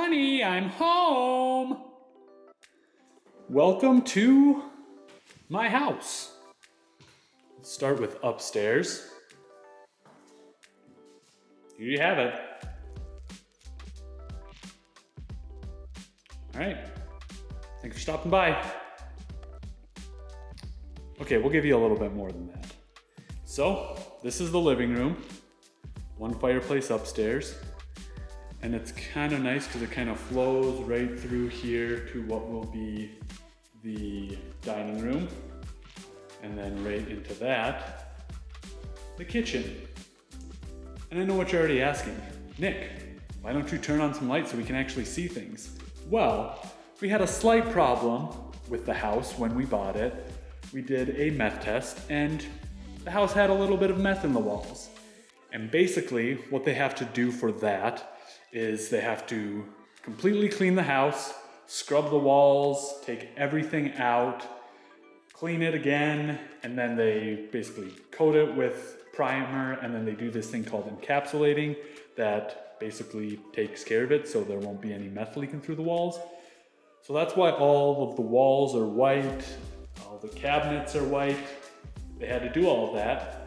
Honey, I'm home. Welcome to my house. Let's start with upstairs. Here you have it. All right. Thanks for stopping by. Okay, we'll give you a little bit more than that. So, this is the living room. One fireplace upstairs. And it's kind of nice because it kind of flows right through here to what will be the dining room. And then right into that, the kitchen. And I know what you're already asking. Nick, why don't you turn on some lights so we can actually see things? Well, we had a slight problem with the house when we bought it. We did a meth test and the house had a little bit of meth in the walls. And basically what they have to do for that is they have to completely clean the house, scrub the walls, take everything out, clean it again, and then they basically coat it with primer, and then they do this thing called encapsulating that basically takes care of it so there won't be any meth leaking through the walls. So that's why all of the walls are white, all the cabinets are white. They had to do all of that.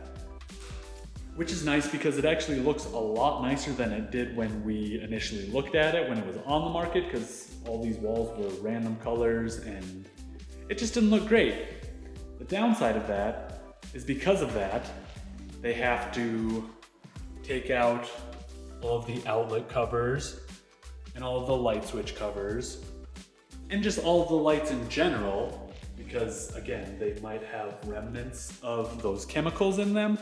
Which is nice because it actually looks a lot nicer than it did when we initially looked at it, when it was on the market, because all these walls were random colors and it just didn't look great. The downside of that is because of that, they have to take out all of the outlet covers and all of the light switch covers and just all of the lights in general, because again, they might have remnants of those chemicals in them.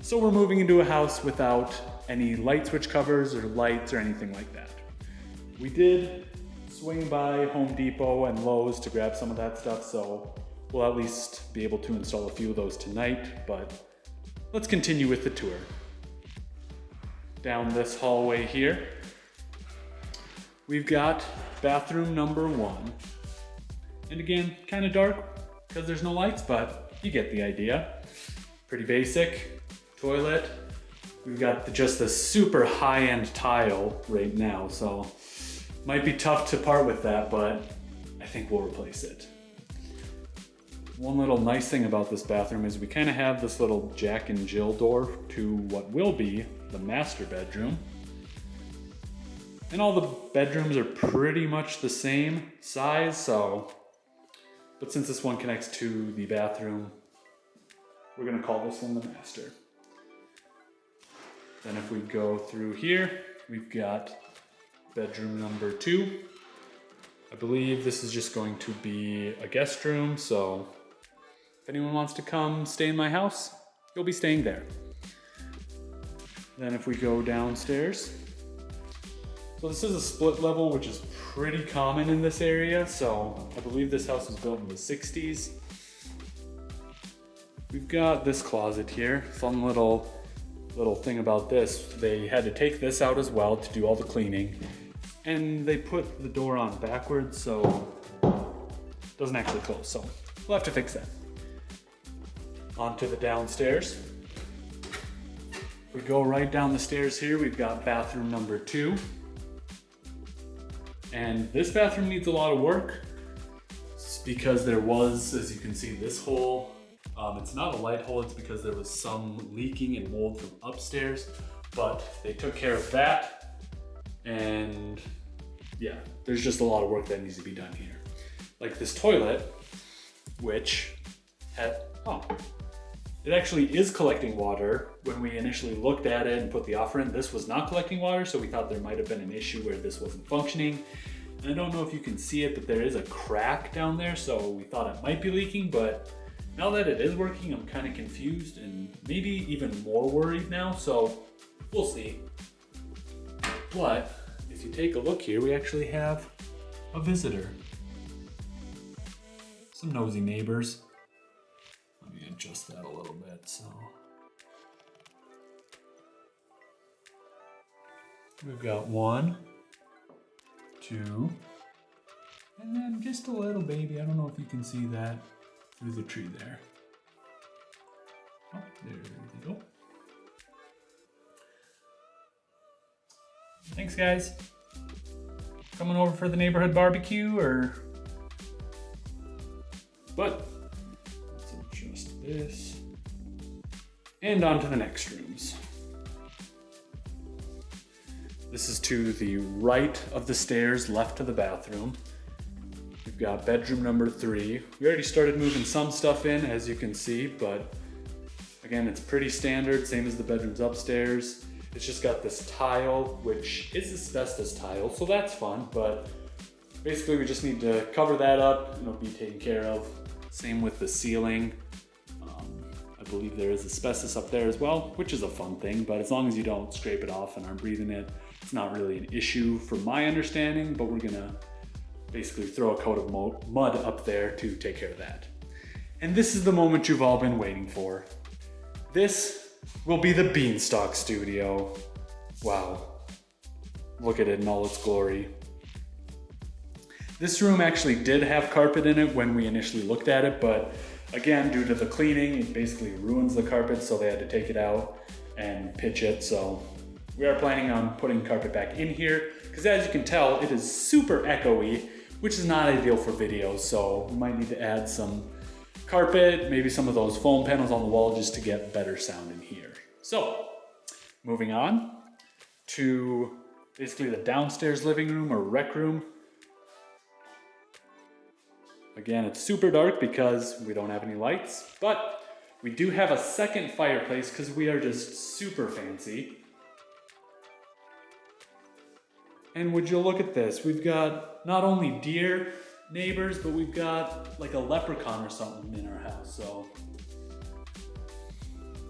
So we're moving into a house without any light switch covers or lights or anything like that. We did swing by Home Depot and Lowe's to grab some of that stuff, so we'll at least be able to install a few of those tonight, but let's continue with the tour. Down this hallway here, we've got bathroom number 1. And again, kind of dark because there's no lights, but you get the idea. Pretty basic. Toilet. We've got just the super high-end tile right now, so might be tough to part with that, but I think we'll replace it. One little nice thing about this bathroom is we kind of have this little Jack and Jill door to what will be the master bedroom. And all the bedrooms are pretty much the same size, but since this one connects to the bathroom, we're gonna call this one the master. Then if we go through here, we've got bedroom number 2. I believe this is just going to be a guest room, so if anyone wants to come stay in my house, you'll be staying there. Then if we go downstairs, so this is a split level, which is pretty common in this area, so I believe this house was built in the 60s. We've got this closet here, fun little thing about this. They had to take this out as well to do all the cleaning, and they put the door on backwards so it doesn't actually close, so we'll have to fix that. On to the downstairs. We go right down the stairs here, we've got bathroom number 2. And this bathroom needs a lot of work because there was, as you can see, this hole. It's not a light hole, it's because there was some leaking and mold from upstairs, but they took care of that. And yeah, there's just a lot of work that needs to be done here. Like this toilet, which it actually is collecting water. When we initially looked at it and put the offer in, this was not collecting water, so we thought there might have been an issue where this wasn't functioning. And I don't know if you can see it, but there is a crack down there, so we thought it might be leaking, but now that it is working, I'm kind of confused and maybe even more worried now, so we'll see. But if you take a look here, we actually have a visitor. Some nosy neighbors. Let me adjust that a little bit, so. We've got 1, 2, and then just a little baby. I don't know if you can see that through the tree there. Oh, there we go. Thanks, guys. coming over for the neighborhood barbecue or... But let's adjust this. And on to the next rooms. This is to the right of the stairs, left of the bathroom. We've got bedroom number 3. We already started moving some stuff in, as you can see, but again, it's pretty standard, same as the bedrooms upstairs. It's just got this tile, which is asbestos tile, so that's fun, but basically we just need to cover that up and it'll be taken care of. Same with the ceiling. I believe there is asbestos up there as well, which is a fun thing, but as long as you don't scrape it off and aren't breathing it, it's not really an issue from my understanding, but we're gonna basically throw a coat of mud up there to take care of that. And this is the moment you've all been waiting for. This will be the Beanstalk Studio. Wow, look at it in all its glory. This room actually did have carpet in it when we initially looked at it, but again, due to the cleaning, it basically ruins the carpet, so they had to take it out and pitch it. So we are planning on putting carpet back in here, because as you can tell, it is super echoey, which is not ideal for videos, so we might need to add some carpet, maybe some of those foam panels on the wall just to get better sound in here. So, moving on to basically the downstairs living room or rec room. Again, it's super dark because we don't have any lights, but we do have a second fireplace because we are just super fancy. And would you look at this? We've got not only deer neighbors, but we've got like a leprechaun or something in our house, so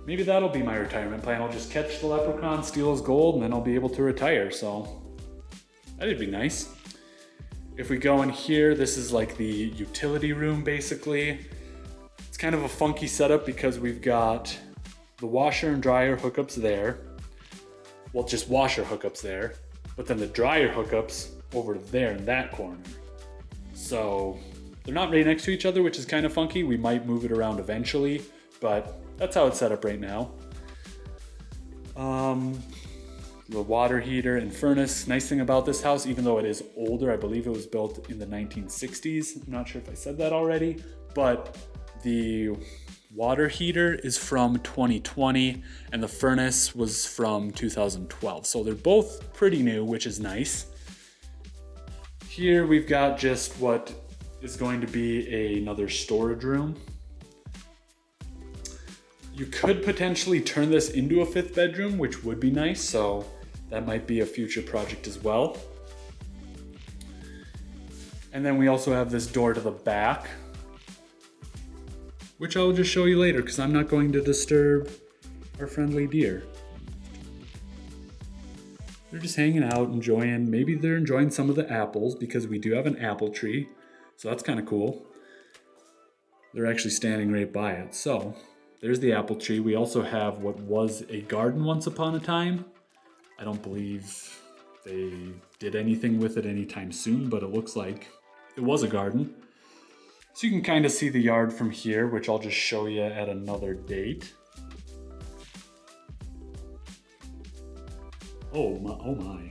maybe that'll be my retirement plan. I'll just catch the leprechaun, steal his gold, and then I'll be able to retire, so that'd be nice. If we go in here, this is like the utility room, basically. It's kind of a funky setup because we've got the washer and dryer hookups there. Well, just washer hookups there, but then the dryer hookups over there in that corner. So they're not right next to each other, which is kind of funky. We might move it around eventually, but that's how it's set up right now. The water heater and furnace. Nice thing about this house, even though it is older, I believe it was built in the 1960s. I'm not sure if I said that already, but the water heater is from 2020 and the furnace was from 2012. So they're both pretty new, which is nice. Here we've got just what is going to be another storage room. You could potentially turn this into a 5th bedroom, which would be nice, so that might be a future project as well. And then we also have this door to the back, which I'll just show you later because I'm not going to disturb our friendly deer. They're just hanging out, enjoying, maybe they're enjoying some of the apples because we do have an apple tree, so that's kind of cool. They're actually standing right by it, so there's the apple tree. We also have what was a garden once upon a time. I don't believe they did anything with it anytime soon, but it looks like it was a garden. So you can kind of see the yard from here, which I'll just show you at another date. Oh my.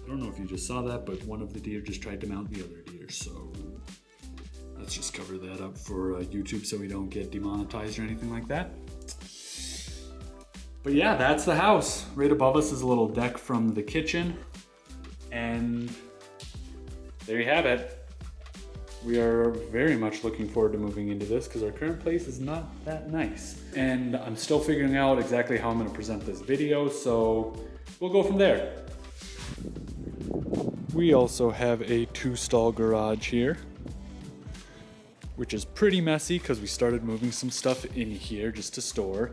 I don't know if you just saw that, but one of the deer just tried to mount the other deer, so let's just cover that up for YouTube so we don't get demonetized or anything like that. But yeah, that's the house. Right above us is a little deck from the kitchen. And there you have it. We are very much looking forward to moving into this because our current place is not that nice. And I'm still figuring out exactly how I'm going to present this video, so we'll go from there. We also have a 2-stall garage here, which is pretty messy because we started moving some stuff in here just to store.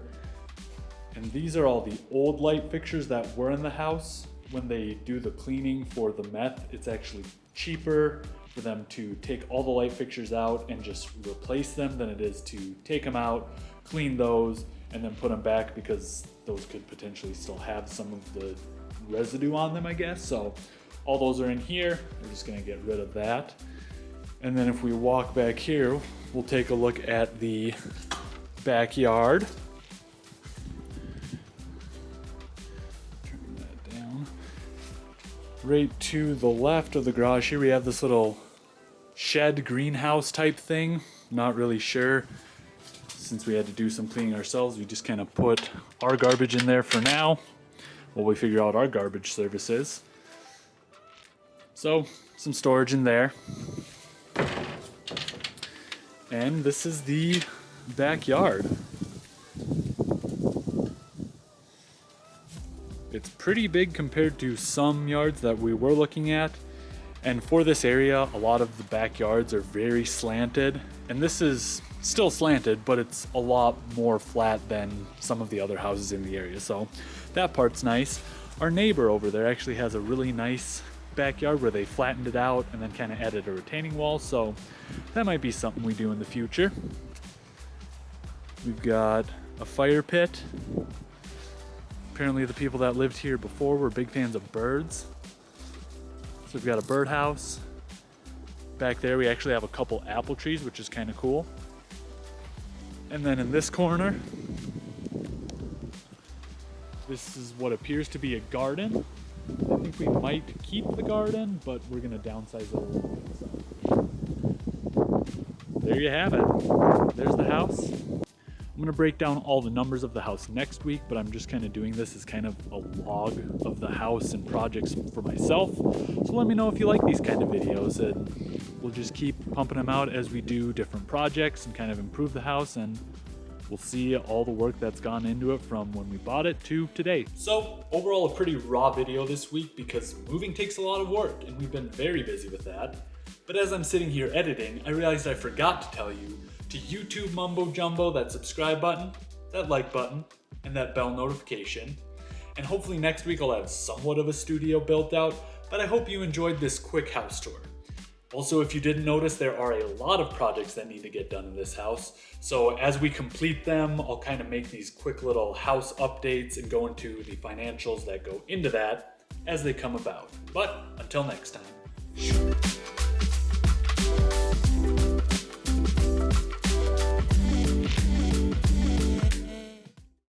And these are all the old light fixtures that were in the house. When they do the cleaning for the meth, it's actually cheaper for them to take all the light fixtures out and just replace them than it is to take them out, clean those, and then put them back because those could potentially still have some of the residue on them, I guess. So all those are in here. We're just gonna get rid of that. And then if we walk back here, we'll take a look at the backyard. right to the left of the garage here, we have this little shed greenhouse type thing. Not really sure. Since we had to do some cleaning ourselves, we just kind of put our garbage in there for now while we figure out our garbage services. So, some storage in there. And this is the backyard. It's pretty big compared to some yards that we were looking at. And for this area, a lot of the backyards are very slanted. And this is still slanted, but it's a lot more flat than some of the other houses in the area. So that part's nice. Our neighbor over there actually has a really nice backyard where they flattened it out and then kind of added a retaining wall. So that might be something we do in the future. We've got a fire pit. Apparently the people that lived here before were big fans of birds. So we've got a birdhouse. Back there we actually have a couple apple trees, which is kind of cool. And then in this corner, this is what appears to be a garden. I think we might keep the garden, but we're gonna downsize it a little bit. So there you have it. There's the house. I'm gonna break down all the numbers of the house next week, but I'm just kind of doing this as kind of a log of the house and projects for myself. So let me know if you like these kind of videos, and we'll just keep pumping them out as we do different projects and kind of improve the house, and we'll see all the work that's gone into it from when we bought it to today. So overall, a pretty raw video this week because moving takes a lot of work and we've been very busy with that. But as I'm sitting here editing, I realized I forgot to tell you to YouTube mumbo jumbo that subscribe button, that like button, and that bell notification. And hopefully next week I'll have somewhat of a studio built out, but I hope you enjoyed this quick house tour. Also, if you didn't notice, there are a lot of projects that need to get done in this house. So as we complete them, I'll kind of make these quick little house updates and go into the financials that go into that as they come about. But until next time.